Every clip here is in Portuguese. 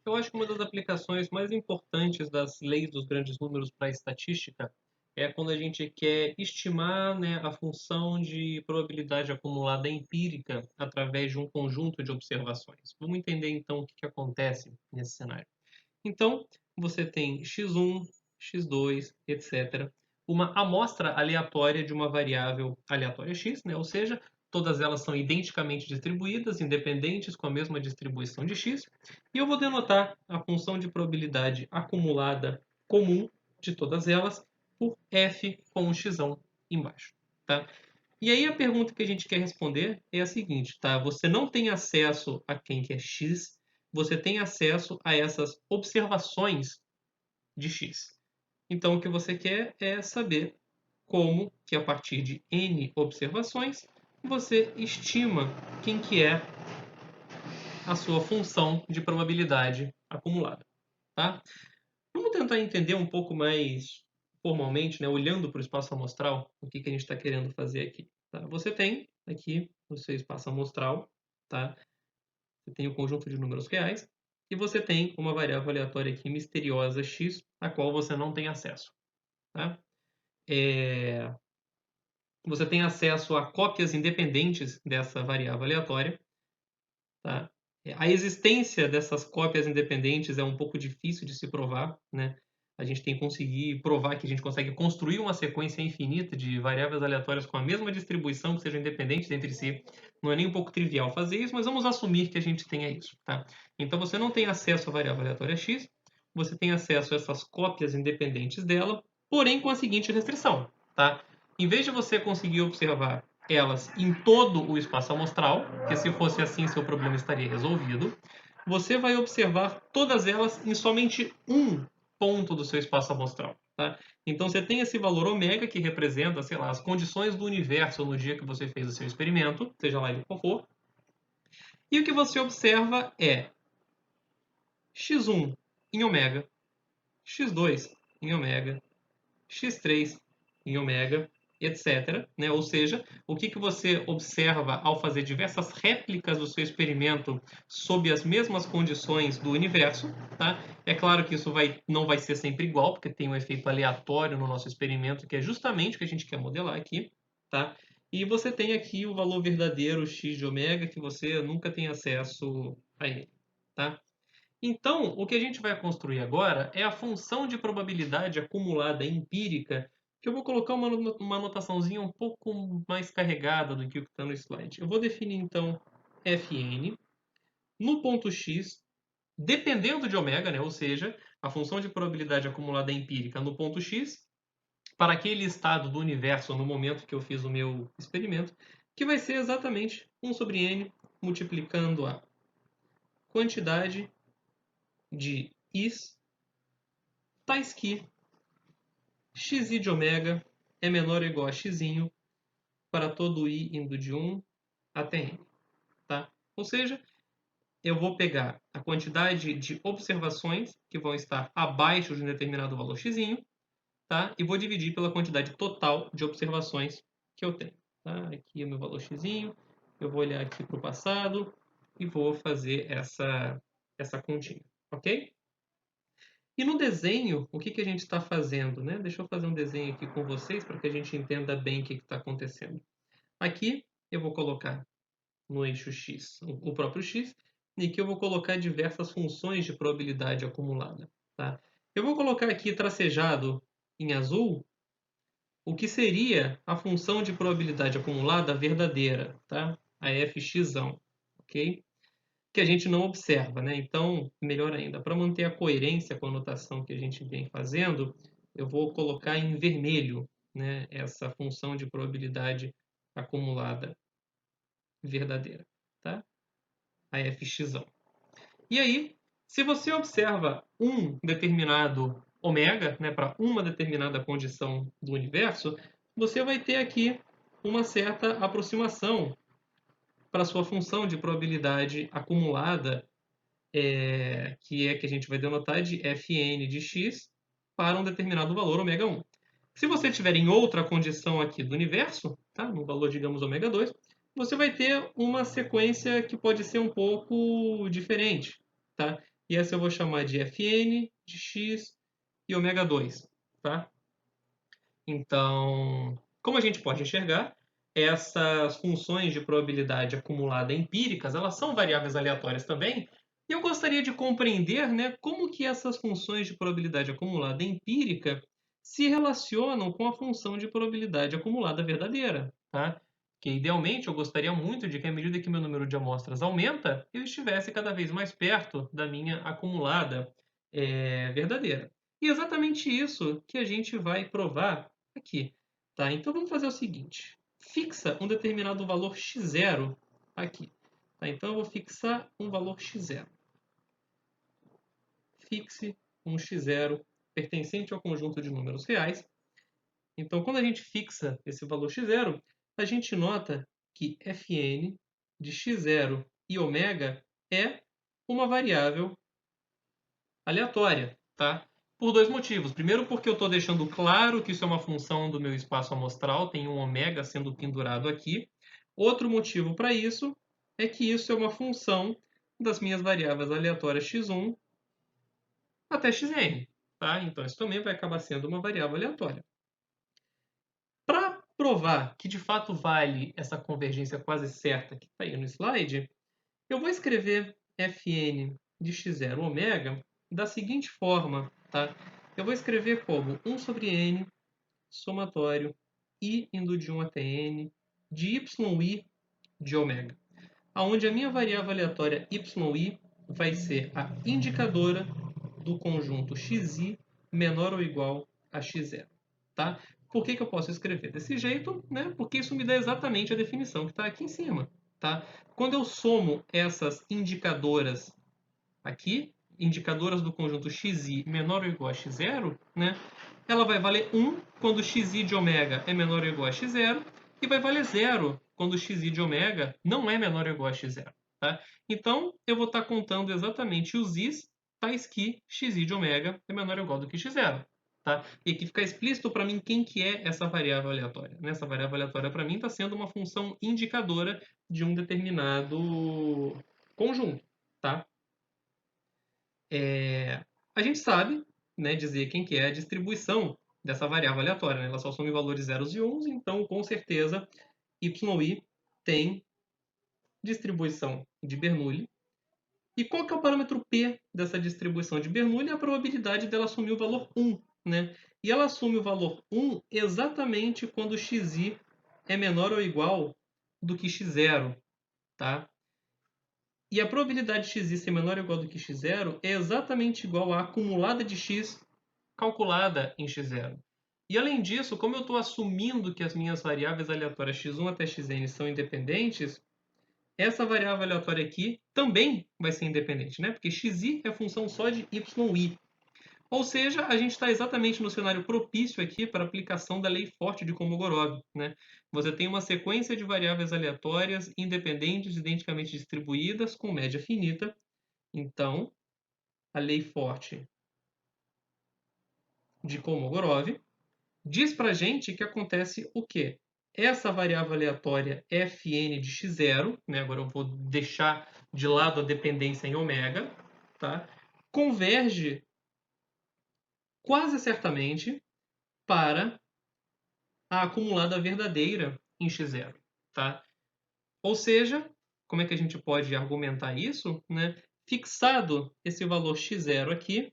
Eu acho que uma das aplicações mais importantes das leis dos grandes números para a estatística é quando a gente quer estimar, né, a função de probabilidade acumulada empírica através de um conjunto de observações. Vamos entender então o que acontece nesse cenário. Então, você tem x1, x2, etc. Uma amostra aleatória de uma variável aleatória x, né? Ou seja, todas elas são identicamente distribuídas, independentes, com a mesma distribuição de x. E eu vou denotar a função de probabilidade acumulada comum de todas elas por f com um x embaixo. Tá? E aí a pergunta que a gente quer responder é a seguinte, tá? Você não tem acesso a quem que é x, você tem acesso a essas observações de x. Então o que você quer é saber como que a partir de n observações você estima quem que é a sua função de probabilidade acumulada, tá? Vamos tentar entender um pouco mais formalmente, né, olhando para o espaço amostral, o que a gente está querendo fazer aqui. Tá? Você tem aqui no seu espaço amostral, tá? Você tem o conjunto de números reais e você tem uma variável aleatória aqui misteriosa x, a qual você não tem acesso. Tá? Você tem acesso a cópias independentes dessa variável aleatória. Tá? A existência dessas cópias independentes é um pouco difícil de se provar, né? A gente tem que conseguir provar que a gente consegue construir uma sequência infinita de variáveis aleatórias com a mesma distribuição que sejam independentes entre si. Não é nem um pouco trivial fazer isso, mas vamos assumir que a gente tenha isso, tá? Então você não tem acesso à variável aleatória x, você tem acesso a essas cópias independentes dela, porém com a seguinte restrição, tá? Em vez de você conseguir observar elas em todo o espaço amostral, que se fosse assim seu problema estaria resolvido, você vai observar todas elas em somente um ponto do seu espaço amostral. Tá? Então você tem esse valor ômega que representa, sei lá, as condições do universo no dia que você fez o seu experimento, seja lá ele qual for. E o que você observa é x1 em ômega, x2 em ômega, x3 em ômega, etc. Né? Ou seja, o que você observa ao fazer diversas réplicas do seu experimento sob as mesmas condições do universo. Tá? É claro que isso não vai ser sempre igual, porque tem um efeito aleatório no nosso experimento, que é justamente o que a gente quer modelar aqui. Tá? E você tem aqui o valor verdadeiro x de ômega, que você nunca tem acesso a ele. Tá? Então, o que a gente vai construir agora é a função de probabilidade acumulada empírica, que eu vou colocar uma notaçãozinha um pouco mais carregada do que o que está no slide. Eu vou definir, então, Fn no ponto x, dependendo de ômega, né? Ou seja, a função de probabilidade acumulada empírica no ponto x, para aquele estado do universo no momento que eu fiz o meu experimento, que vai ser exatamente 1 sobre n multiplicando a quantidade de i's tais que xi de ômega é menor ou igual a x para todo i indo de 1 até n. Tá? Ou seja, eu vou pegar a quantidade de observações que vão estar abaixo de um determinado valor x, tá? E vou dividir pela quantidade total de observações que eu tenho. Tá? Aqui é o meu valor x, eu vou olhar aqui para o passado e vou fazer essa continha. Ok? E no desenho, o que a gente está fazendo? Né? Deixa eu fazer um desenho aqui com vocês para que a gente entenda bem o que está acontecendo. Aqui eu vou colocar no eixo x o próprio x, e aqui eu vou colocar diversas funções de probabilidade acumulada. Tá? Eu vou colocar aqui tracejado em azul o que seria a função de probabilidade acumulada verdadeira, tá? A fx, ok? Que a gente não observa, né? Então, melhor ainda, para manter a coerência com a notação que a gente vem fazendo, eu vou colocar em vermelho, né, essa função de probabilidade acumulada verdadeira, tá? A fx. E aí, se você observa um determinado ômega, né, para uma determinada condição do universo, você vai ter aqui uma certa aproximação para a sua função de probabilidade acumulada que é que a gente vai denotar de Fn de x para um determinado valor ômega 1. Se você tiver em outra condição aqui do universo, tá? No valor, digamos, ômega 2, você vai ter uma sequência que pode ser um pouco diferente. Tá? E essa eu vou chamar de Fn de x e ômega 2, tá? Então, como a gente pode enxergar, essas funções de probabilidade acumulada empíricas, elas são variáveis aleatórias também. E eu gostaria de compreender, né, como que essas funções de probabilidade acumulada empírica se relacionam com a função de probabilidade acumulada verdadeira, tá? Que idealmente eu gostaria muito de que, à medida que meu número de amostras aumenta, eu estivesse cada vez mais perto da minha acumulada verdadeira. E é exatamente isso que a gente vai provar aqui. Tá? Então vamos fazer o seguinte: fixa um determinado valor x0 aqui. Tá? Então eu vou fixar um valor x0. Fixe um x0 pertencente ao conjunto de números reais. Então, quando a gente fixa esse valor x0, a gente nota que Fn de x0 e ômega é uma variável aleatória, tá? Por dois motivos. Primeiro, porque eu estou deixando claro que isso é uma função do meu espaço amostral, tem um ômega sendo pendurado aqui. Outro motivo para isso é que isso é uma função das minhas variáveis aleatórias x1 até xn, tá? Então, isso também vai acabar sendo uma variável aleatória. Para provar que de fato vale essa convergência quase certa que está aí no slide, eu vou escrever Fn de x0 ômega da seguinte forma, tá? Eu vou escrever como 1 sobre n somatório i indo de 1 até n de yi de ômega, onde a minha variável aleatória yi vai ser a indicadora do conjunto xi menor ou igual a x0, tá? Por que eu posso escrever desse jeito? Né? Porque isso me dá exatamente a definição que está aqui em cima, tá? Quando eu somo essas indicadoras aqui, indicadoras do conjunto xi menor ou igual a x0, né? Ela vai valer 1 quando xi de ômega é menor ou igual a x0 e vai valer 0 quando xi de ômega não é menor ou igual a x0. Tá? Então, eu vou estar contando exatamente os i's tais que xi de ômega é menor ou igual do que x0. Tá? E aqui fica explícito para mim quem que é essa variável aleatória. Essa variável aleatória para mim está sendo uma função indicadora de um determinado conjunto. Tá? A gente sabe, né, dizer quem que é a distribuição dessa variável aleatória. Né? Ela só some valores zeros e uns, então com certeza yi tem distribuição de Bernoulli. E qual que é o parâmetro P dessa distribuição de Bernoulli? É a probabilidade dela assumir o valor 1. Né? E ela assume o valor 1 exatamente quando xi é menor ou igual do que x0. Tá? E a probabilidade de x ser menor ou igual do que x0 é exatamente igual à acumulada de x calculada em x0. E além disso, como eu estou assumindo que as minhas variáveis aleatórias x1 até xn são independentes, essa variável aleatória aqui também vai ser independente, né? Porque xi é função só de yi. Ou seja, a gente está exatamente no cenário propício aqui para a aplicação da lei forte de Kolmogorov. Né? Você tem uma sequência de variáveis aleatórias independentes, identicamente distribuídas, com média finita. Então, a lei forte de Kolmogorov diz para a gente que acontece o quê? Essa variável aleatória Fn de x0, né? Agora eu vou deixar de lado a dependência em ômega, tá? Converge quase certamente para a acumulada verdadeira em x0. Tá? Ou seja, como é que a gente pode argumentar isso? Né? Fixado esse valor x0 aqui,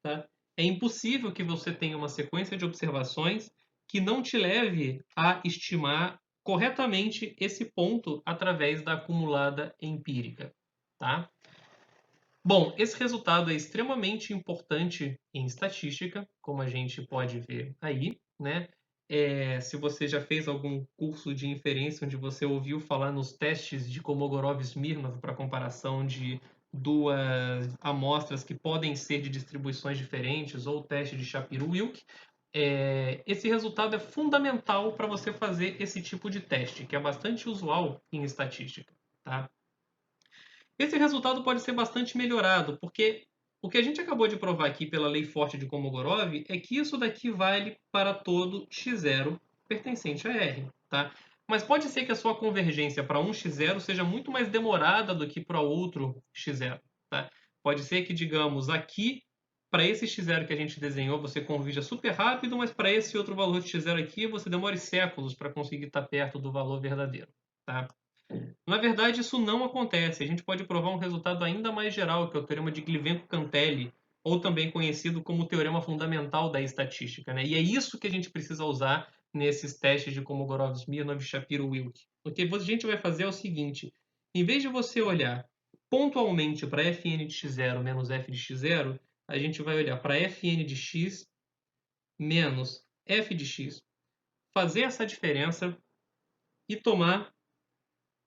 tá? É impossível que você tenha uma sequência de observações que não te leve a estimar corretamente esse ponto através da acumulada empírica. Tá? Bom, esse resultado é extremamente importante em estatística, como a gente pode ver aí, né? Se você já fez algum curso de inferência onde você ouviu falar nos testes de Kolmogorov-Smirnov para comparação de duas amostras que podem ser de distribuições diferentes, ou o teste de Shapiro-Wilk, esse resultado é fundamental para você fazer esse tipo de teste, que é bastante usual em estatística. Tá? Esse resultado pode ser bastante melhorado, porque o que a gente acabou de provar aqui pela lei forte de Kolmogorov é que isso daqui vale para todo x0 pertencente a R. Tá? Mas pode ser que a sua convergência para um x0 seja muito mais demorada do que para outro x0. Tá? Pode ser que, digamos, aqui, para esse x0 que a gente desenhou, você convirja super rápido, mas para esse outro valor de x0 aqui, você demore séculos para conseguir estar perto do valor verdadeiro. Tá? Na verdade, isso não acontece. A gente pode provar um resultado ainda mais geral, que é o teorema de Glivenko-Cantelli, ou também conhecido como o teorema fundamental da estatística. Né? E é isso que a gente precisa usar nesses testes de Kolmogorov, Smirnov, Shapiro-Wilk. O que a gente vai fazer é o seguinte: em vez de você olhar pontualmente para fn de x0 menos f de x0, a gente vai olhar para fn de x menos f de x, fazer essa diferença e tomar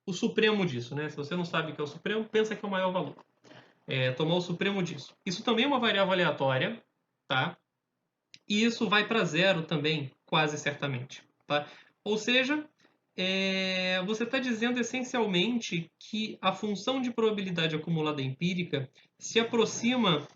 o supremo disso, né? Se você não sabe o que é o supremo, pensa que é o maior valor. Tomar o supremo disso. Isso também é uma variável aleatória, tá? E isso vai para zero também, quase certamente, tá? Ou seja, você está dizendo essencialmente que a função de probabilidade acumulada empírica se aproxima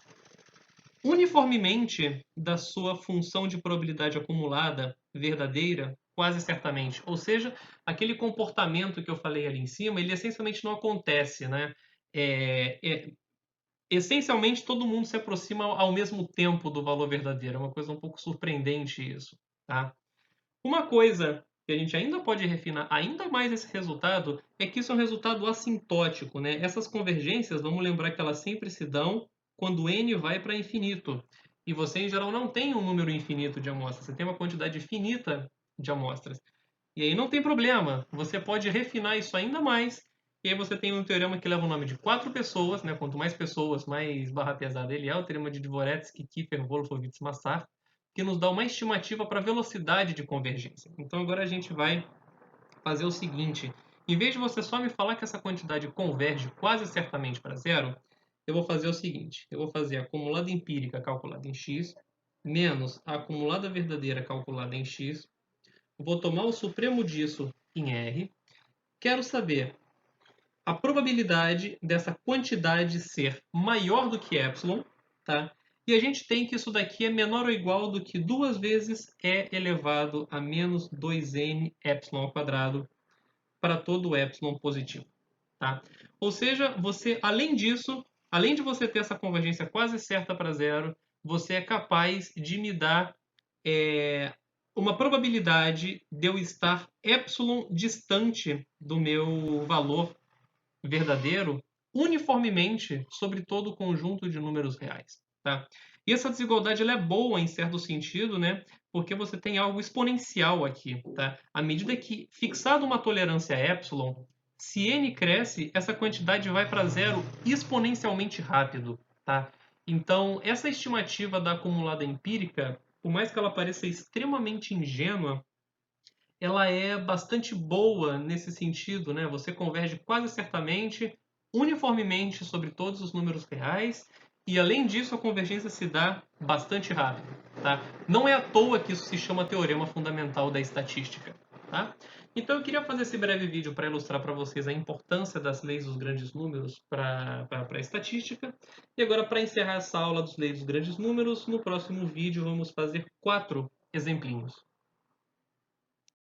uniformemente da sua função de probabilidade acumulada verdadeira, quase certamente. Ou seja, aquele comportamento que eu falei ali em cima, ele essencialmente não acontece, né? Essencialmente, todo mundo se aproxima ao mesmo tempo do valor verdadeiro. É uma coisa um pouco surpreendente isso, tá? Uma coisa que a gente ainda pode refinar ainda mais esse resultado é que isso é um resultado assintótico, né? Essas convergências, vamos lembrar que elas sempre se dão quando n vai para infinito. E você, em geral, não tem um número infinito de amostras, você tem uma quantidade finita de amostras. E aí não tem problema, você pode refinar isso ainda mais. E aí você tem um teorema que leva o nome de 4 pessoas, né? Quanto mais pessoas, mais barra pesada ele é, o teorema de Dvoretsky, Kiefer, Wolfowitz, Massar, que nos dá uma estimativa para a velocidade de convergência. Então agora a gente vai fazer o seguinte: em vez de você só me falar que essa quantidade converge quase certamente para zero, eu vou fazer o seguinte: eu vou fazer a acumulada empírica calculada em x, menos a acumulada verdadeira calculada em x, vou tomar o supremo disso em R, quero saber a probabilidade dessa quantidade ser maior do que epsilon, tá? E a gente tem que isso daqui é menor ou igual do que 2 vezes e elevado a menos 2n epsilon ao quadrado para todo epsilon positivo, tá? Ou seja, você, além disso, além de você ter essa convergência quase certa para zero, você é capaz de me dar uma probabilidade de eu estar epsilon distante do meu valor verdadeiro uniformemente sobre todo o conjunto de números reais. Tá? E essa desigualdade ela é boa em certo sentido, né? Porque você tem algo exponencial aqui. Tá? À medida que fixada uma tolerância a epsilon, se n cresce, essa quantidade vai para zero exponencialmente rápido. Tá? Então, essa estimativa da acumulada empírica, por mais que ela pareça extremamente ingênua, ela é bastante boa nesse sentido, né? Você converge quase certamente, uniformemente sobre todos os números reais, e além disso a convergência se dá bastante rápido, tá? Não é à toa que isso se chama teorema fundamental da estatística, tá? Então eu queria fazer esse breve vídeo para ilustrar para vocês a importância das leis dos grandes números para a estatística. E agora, para encerrar essa aula dos leis dos grandes números, no próximo vídeo vamos fazer 4 exemplinhos.